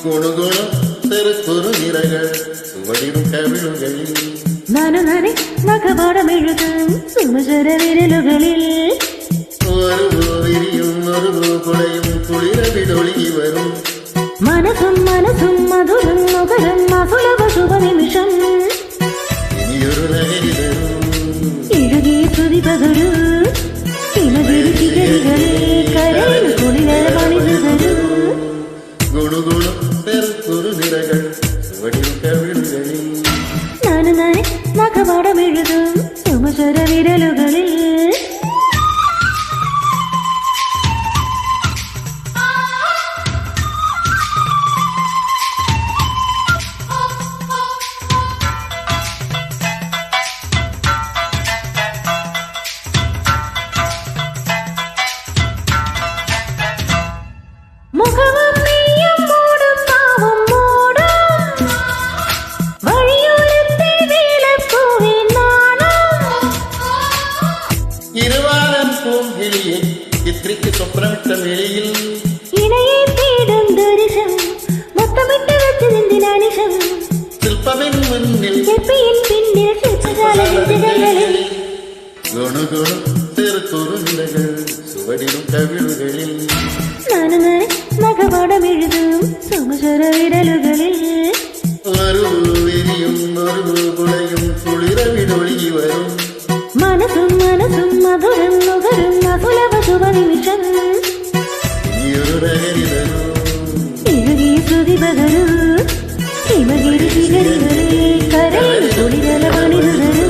ഗുണുഗുണം തെറുക്കുറു നിറകൾ ചുവടിടും കവിളുകളിൽ നനനനെ നഖപാടമെഴുതും സുമചര വിരലുകളിൽ ഒരു വിരിയും ഒരു കുളയും കുളിരവിടൊഴുകി വരും മനസ്സും മനസ്സും മധുരം മുഖരം അസുലഭ ശുഭനിമിഷം ഇനിയൊരു ലഹരി തരും ഇഴുകിയ ശ്രുതി പകരൂ ികളിൽ കരയിൽ കുളിരൽ പണിതു തരൂ ഗുണുഗുണം തെറുക്കുറു നിറകൾ ചുവടിടും കവിളുകളിൽ നനനനെ നഖപാടമെഴുതും സുമചര വിരലുകളിൽ മുഖവും നെയ്യും മൂടും പാവം മൂടും വഴിയോരത്തെ നീലപ്പൂവിൻ നാണം ഇരുവാരം പൂങ്കിളിയെ ഇത്രയ്ക്ക് സ്വപ്നമിട്ട വേളയിൽ ഇണയെ തേടും ദർശം മൊത്തമിട്ട് വെച്ചതിന്തിനാനിഷം ശില്പമെൻ മുന്നിൽ ചെപ്പിയിൻ പിന്നിൽ ശില്പശാലകളിൽ ഗുണുഗുണം തെറുക്കുറു നിറകൾ ചുവടിടും കവിളുകളിൽ നനനനെ നഖപാടമെഴുതും സുമചര വിരലുകളിൽ ഒരു വിരിയും ഒരു കുളയും കുളിരവിടൊഴുകി വരും മനസ്സും മനസ്സും മധുരം നുകരും അസുലഭ ശുഭനിമിഷം ഇനിയൊരു ലഹരി തരൂ ഇഴുകിയ ശ്രുതി പകരൂ ഹിമഗിരി ശിഖരികളിൽ കരയിൽ കുളിരല പണിതു തരൂ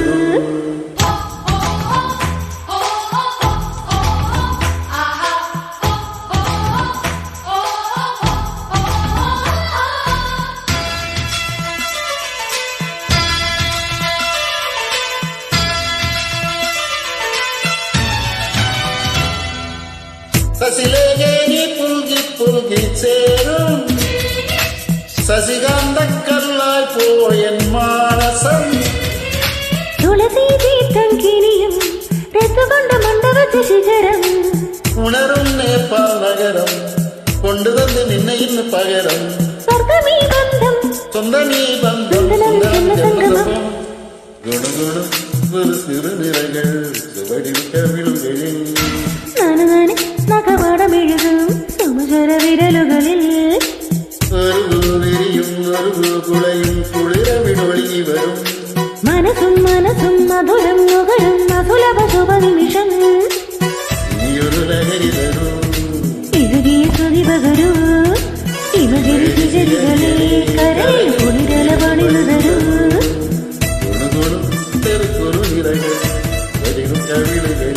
സസിലേനി പുൽകി പുൽകി ചേരും ശശികാന്തക്കല്ലായി പോയൻ മാനസം തുളസി തീർത്ഥം കിനിയും രത്തുകൊണ്ട് മണ്ഡപച്ച ശിഖരം ഉണരും നേപ്പാൾ നഗരം കൊണ്ടുതന്ന് നിന്നെ ഇന്ന് പകരം സ്വർഗമീ ബന്ധം സ്വന്തമീ ബന്ധം ഗുണഗുണം ഒരു സിറു നിറകൾ ചുവടിൽ കവിളുകളിൽ നനനനെ നഖപാടമെഴുതും സുമചര വിരലുകളിൽ ഒരു വിരിയും ഒരു കുളയും കുളിരവിടൊഴുകി വരും മനസ്സും മനസ്സും മധുരം നുകരും അസുലഭ ശുഭനിമിഷം ഇനിയൊരു ലഹരി തരൂ ഇഴുകിയ ശ്രുതി പകരൂ ഹിമഗിരി ശിഖരികളിൽ കരയിൽ കുളിരല പണിതു തരൂ ഗുണഗുണം തെറുക്കുറു നിറകൾ ചുവടിടും കവിളുകളിൽ